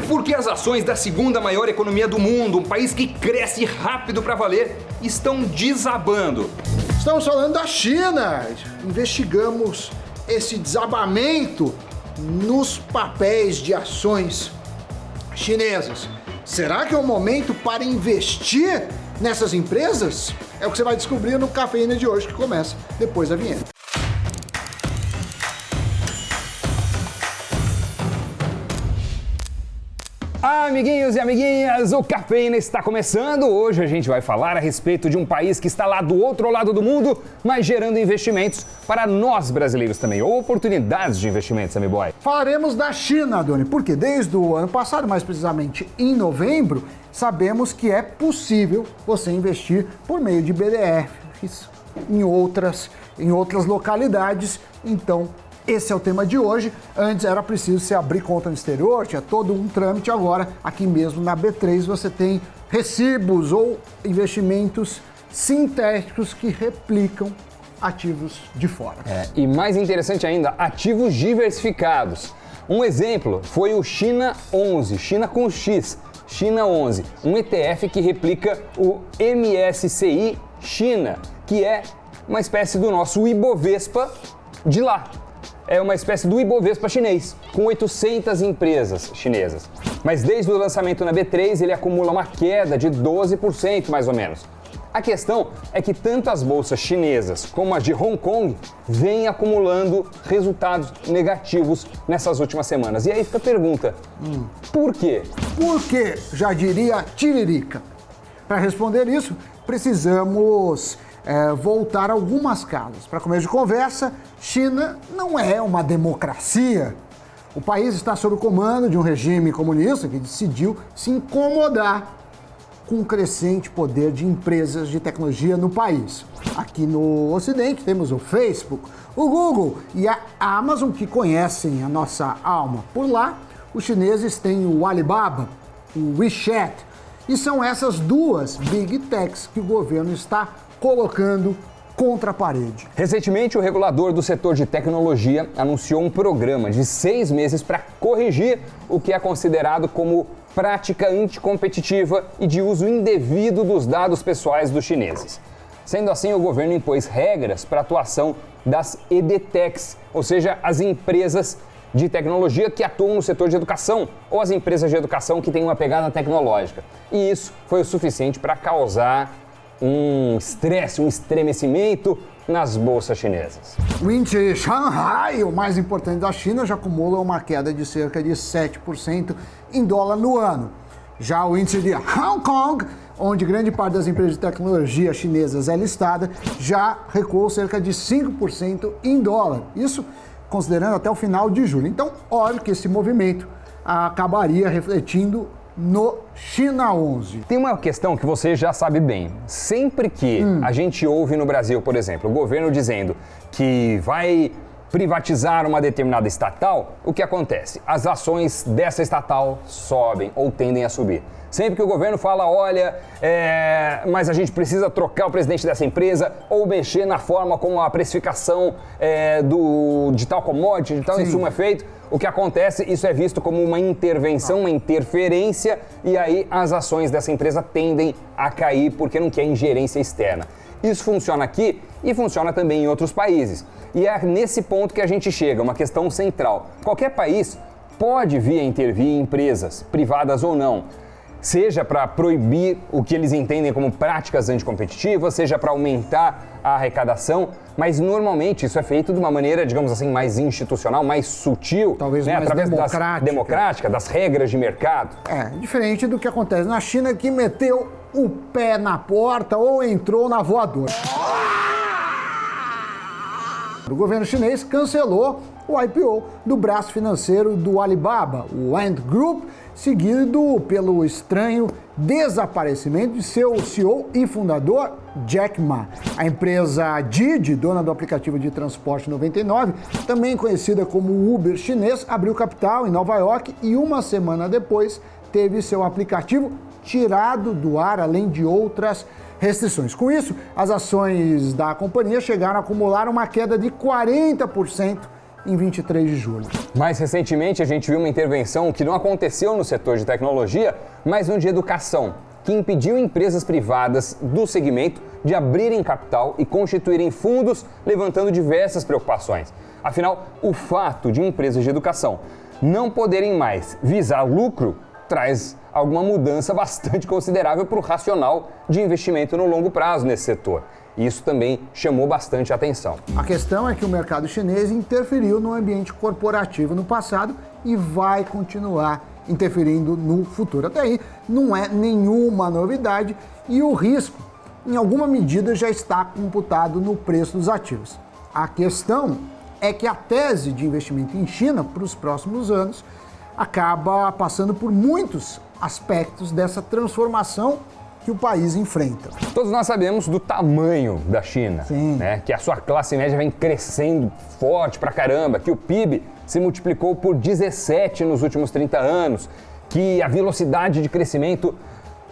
Porque as ações da segunda maior economia do mundo, um país que cresce rápido para valer, estão desabando. Estamos falando da China. Investigamos esse desabamento nos papéis de ações chinesas. Será que é o momento para investir nessas empresas? É o que você vai descobrir no Cafeína de hoje, que começa depois da vinheta. Amiguinhos e amiguinhas, o Cafeína está começando. Hoje a gente vai falar a respeito de um país que está lá do outro lado do mundo, mas gerando investimentos para nós brasileiros também, ou oportunidades de investimentos, Amy Boy. Falaremos da China, Doni, porque desde o ano passado, mais precisamente em novembro, sabemos que é possível você investir por meio de BDRs em outras localidades. Então, esse é o tema de hoje. Antes era preciso você abrir conta no exterior, tinha todo um trâmite. Agora, aqui mesmo na B3, você tem recibos ou investimentos sintéticos que replicam ativos de fora. E mais interessante ainda, ativos diversificados. Um exemplo foi o China 11, China com X, China 11, um ETF que replica o MSCI China, que é uma espécie do nosso Ibovespa de lá. É uma espécie do Ibovespa chinês, com 800 empresas chinesas. Mas desde o lançamento na B3, ele acumula uma queda de 12%, mais ou menos. A questão é que tanto as bolsas chinesas como as de Hong Kong vêm acumulando resultados negativos nessas últimas semanas. E aí fica a pergunta, por quê? Por quê? Já diria Tiririca. Para responder isso, precisamos voltar algumas casas. Para começo de conversa, China não é uma democracia. O país está sob o comando de um regime comunista que decidiu se incomodar com o crescente poder de empresas de tecnologia no país. Aqui no Ocidente temos o Facebook, o Google e a Amazon, que conhecem a nossa alma. Por lá, os chineses têm o Alibaba, o WeChat, e são essas duas Big Techs que o governo está colocando contra a parede. Recentemente, o regulador do setor de tecnologia anunciou um programa de 6 meses para corrigir o que é considerado como prática anticompetitiva e de uso indevido dos dados pessoais dos chineses. Sendo assim, o governo impôs regras para a atuação das EDTechs, ou seja, as empresas de tecnologia que atuam no setor de educação ou as empresas de educação que têm uma pegada tecnológica. E isso foi o suficiente para causar um estresse, um estremecimento nas bolsas chinesas. O índice Shanghai, o mais importante da China, já acumula uma queda de cerca de 7% em dólar no ano. Já o índice de Hong Kong, onde grande parte das empresas de tecnologia chinesas é listada, já recuou cerca de 5% em dólar. Isso considerando até o final de julho. Então, óbvio que esse movimento acabaria refletindo no China 11. Tem uma questão que você já sabe bem. Sempre que a gente ouve no Brasil, por exemplo, o governo dizendo que vai privatizar uma determinada estatal, o que acontece? As ações dessa estatal sobem ou tendem a subir. Sempre que o governo fala, olha, mas a gente precisa trocar o presidente dessa empresa ou mexer na forma como a precificação de tal commodity, de tal insumo é feito, o que acontece, isso é visto como uma intervenção, uma interferência, e aí as ações dessa empresa tendem a cair porque não quer ingerência externa. Isso funciona aqui e funciona também em outros países. E é nesse ponto que a gente chega, uma questão central. Qualquer país pode vir a intervir em empresas, privadas ou não, seja para proibir o que eles entendem como práticas anticompetitivas, seja para aumentar a arrecadação, mas normalmente isso é feito de uma maneira, digamos assim, mais institucional, mais sutil, talvez mais através democrática, das regras de mercado. Diferente do que acontece na China, que meteu o pé na porta ou entrou na voadora. O governo chinês cancelou o IPO do braço financeiro do Alibaba, o Ant Group, seguido pelo estranho desaparecimento de seu CEO e fundador, Jack Ma. A empresa Didi, dona do aplicativo de transporte 99, também conhecida como Uber chinês, abriu capital em Nova York e uma semana depois teve seu aplicativo tirado do ar, além de outras restrições. Com isso, as ações da companhia chegaram a acumular uma queda de 40% em 23 de julho. Mais recentemente, a gente viu uma intervenção que não aconteceu no setor de tecnologia, mas no de educação, que impediu empresas privadas do segmento de abrirem capital e constituírem fundos, levantando diversas preocupações. Afinal, o fato de empresas de educação não poderem mais visar lucro traz alguma mudança bastante considerável para o racional de investimento no longo prazo nesse setor. E isso também chamou bastante atenção. A questão é que o mercado chinês interferiu no ambiente corporativo no passado e vai continuar interferindo no futuro. Até aí não é nenhuma novidade e o risco, em alguma medida, já está computado no preço dos ativos. A questão é que a tese de investimento em China para os próximos anos acaba passando por muitos aspectos dessa transformação que o país enfrenta. Todos nós sabemos do tamanho da China, né? Que a sua classe média vem crescendo forte pra caramba, que o PIB se multiplicou por 17 nos últimos 30 anos, que a velocidade de crescimento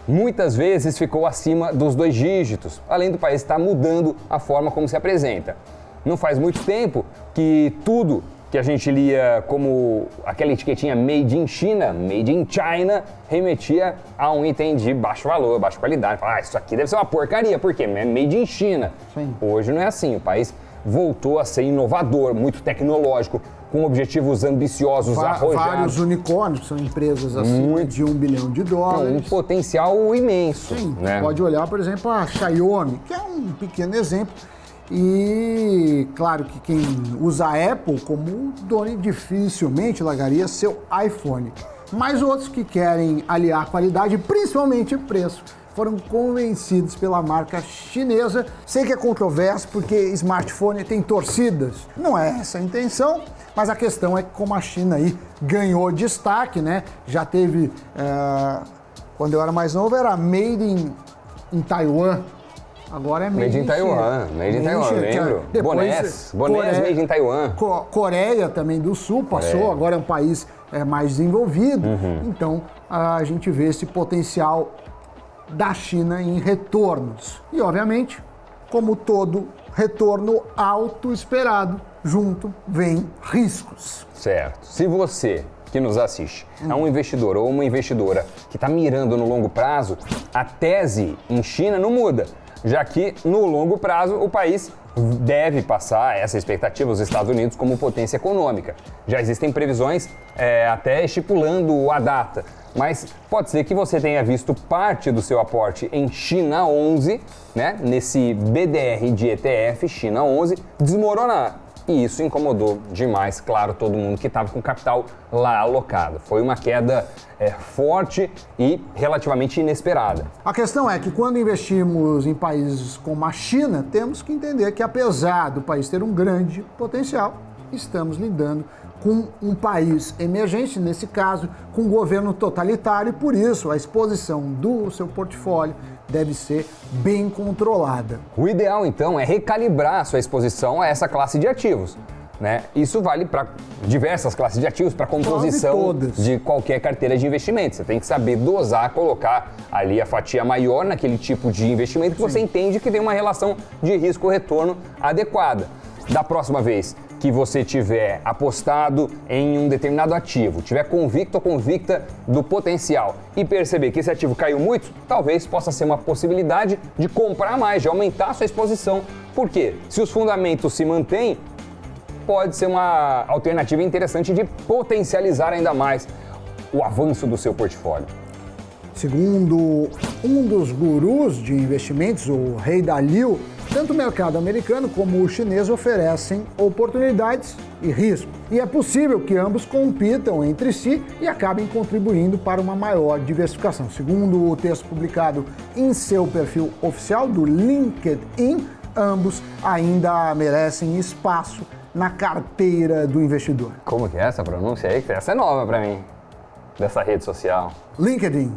muitas vezes ficou acima dos 2 dígitos, além do país estar mudando a forma como se apresenta. Não faz muito tempo que tudo que a gente lia como aquela etiquetinha Made in China, Made in China, remetia a um item de baixo valor, baixa qualidade. Isso aqui deve ser uma porcaria, por quê? É Made in China. Sim. Hoje não é assim, o país voltou a ser inovador, muito tecnológico, com objetivos ambiciosos, arrojados. Vários unicórnios, que são empresas acima de $1 bilhão. Com um potencial imenso. Sim, né? Pode olhar, por exemplo, a Xiaomi, que é um pequeno exemplo. E claro que quem usa a Apple como dono dificilmente largaria seu iPhone. Mas outros que querem aliar qualidade, principalmente preço, foram convencidos pela marca chinesa. Sei que é controverso porque smartphone tem torcidas. Não é essa a intenção, mas a questão é que como a China aí ganhou destaque, né? Já teve, quando eu era mais novo, era Made in Taiwan. Agora é Made in Taiwan, Made in Taiwan, lembro. Bonés Made in Taiwan. Coreia também do Sul passou, agora é um país mais desenvolvido. Então a gente vê esse potencial da China em retornos. E obviamente, como todo retorno alto esperado, junto vem riscos. Certo. Se você que nos assiste é um investidor ou uma investidora que está mirando no longo prazo, a tese em China não muda, já que no longo prazo o país deve passar essa expectativa os Estados Unidos como potência econômica. Já existem previsões até estipulando a data, mas pode ser que você tenha visto parte do seu aporte em China 11, né, nesse BDR de ETF China 11, desmoronar. E isso incomodou demais, claro, todo mundo que estava com capital lá alocado. Foi uma queda forte e relativamente inesperada. A questão é que quando investimos em países como a China, temos que entender que apesar do país ter um grande potencial, estamos lidando com um país emergente, nesse caso, com um governo totalitário, e por isso a exposição do seu portfólio deve ser bem controlada. O ideal, então, é recalibrar a sua exposição a essa classe de ativos, né? Isso vale para diversas classes de ativos, para a composição de qualquer carteira de investimento. Você tem que saber dosar, colocar ali a fatia maior naquele tipo de investimento que você entende que tem uma relação de risco-retorno adequada. Da próxima vez que você tiver apostado em um determinado ativo, tiver convicto ou convicta do potencial e perceber que esse ativo caiu muito, talvez possa ser uma possibilidade de comprar mais, de aumentar a sua exposição. Por quê? Se os fundamentos se mantêm, pode ser uma alternativa interessante de potencializar ainda mais o avanço do seu portfólio. Segundo um dos gurus de investimentos, o Rei Dalio, tanto o mercado americano como o chinês oferecem oportunidades e risco. E é possível que ambos compitam entre si e acabem contribuindo para uma maior diversificação. Segundo o texto publicado em seu perfil oficial do LinkedIn, ambos ainda merecem espaço na carteira do investidor. Como que é essa pronúncia aí? Essa é nova para mim, dessa rede social. LinkedIn.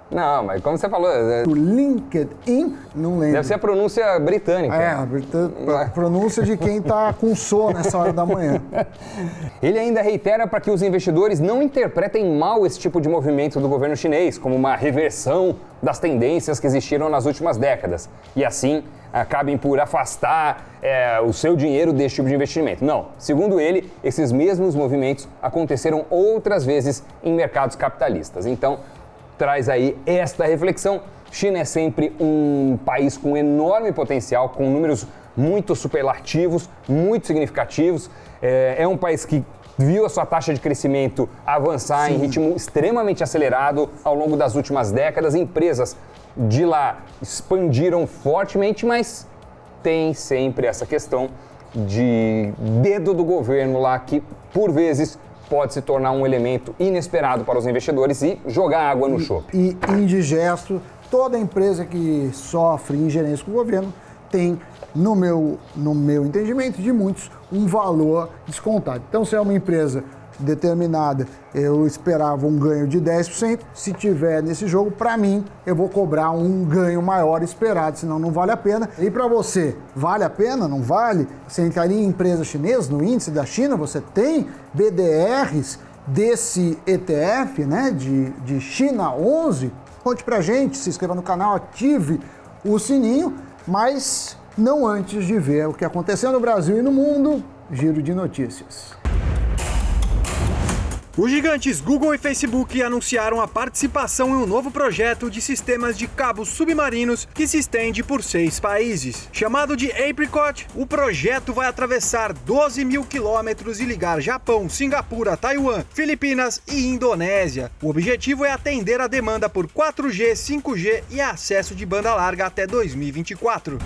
Não, mas como você falou... O LinkedIn, não lembro. Deve ser a pronúncia britânica. A pronúncia de quem está com sono nessa hora da manhã. Ele ainda reitera para que os investidores não interpretem mal esse tipo de movimento do governo chinês, como uma reversão das tendências que existiram nas últimas décadas, e assim acabem por afastar o seu dinheiro desse tipo de investimento. Não, segundo ele, esses mesmos movimentos aconteceram outras vezes em mercados capitalistas. Então, traz aí esta reflexão. China é sempre um país com enorme potencial, com números muito superlativos, muito significativos. É um país que viu a sua taxa de crescimento avançar em ritmo extremamente acelerado ao longo das últimas décadas. Empresas de lá expandiram fortemente, mas tem sempre essa questão de dedo do governo lá que, por vezes, pode se tornar um elemento inesperado para os investidores e jogar água no chope. E indigesto, toda empresa que sofre ingerência com o governo tem, no meu entendimento, de muitos, um valor descontado. Então, se é uma empresa determinada, eu esperava um ganho de 10%, se tiver nesse jogo, para mim, eu vou cobrar um ganho maior esperado, senão não vale a pena. E para você, vale a pena? Não vale? Você entraria em empresa chinesa, no índice da China, você tem BDRs desse ETF, né, de China 11? Conte pra gente, se inscreva no canal, ative o sininho, mas não antes de ver o que aconteceu no Brasil e no mundo. Giro de notícias. Os gigantes Google e Facebook anunciaram a participação em um novo projeto de sistemas de cabos submarinos que se estende por 6 países. Chamado de Apricot, o projeto vai atravessar 12 mil quilômetros e ligar Japão, Singapura, Taiwan, Filipinas e Indonésia. O objetivo é atender a demanda por 4G, 5G e acesso de banda larga até 2024.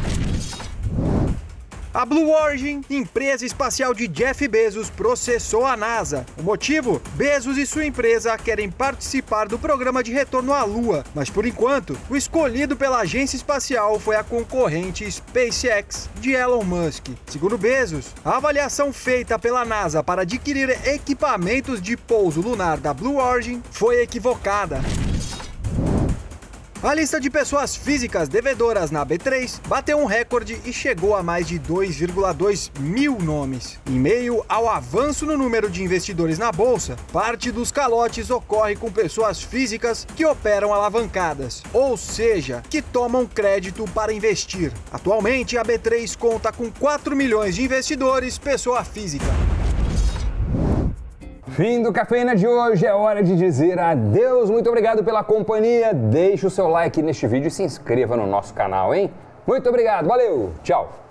A Blue Origin, empresa espacial de Jeff Bezos, processou a NASA. O motivo? Bezos e sua empresa querem participar do programa de retorno à Lua, mas por enquanto, o escolhido pela agência espacial foi a concorrente SpaceX de Elon Musk. Segundo Bezos, a avaliação feita pela NASA para adquirir equipamentos de pouso lunar da Blue Origin foi equivocada. A lista de pessoas físicas devedoras na B3 bateu um recorde e chegou a mais de 2,2 mil nomes. Em meio ao avanço no número de investidores na bolsa, parte dos calotes ocorre com pessoas físicas que operam alavancadas, ou seja, que tomam crédito para investir. Atualmente, a B3 conta com 4 milhões de investidores pessoa física. Fim do Cafeína de hoje, é hora de dizer adeus. Muito obrigado pela companhia. Deixe o seu like neste vídeo e se inscreva no nosso canal, hein? Muito obrigado, valeu, tchau.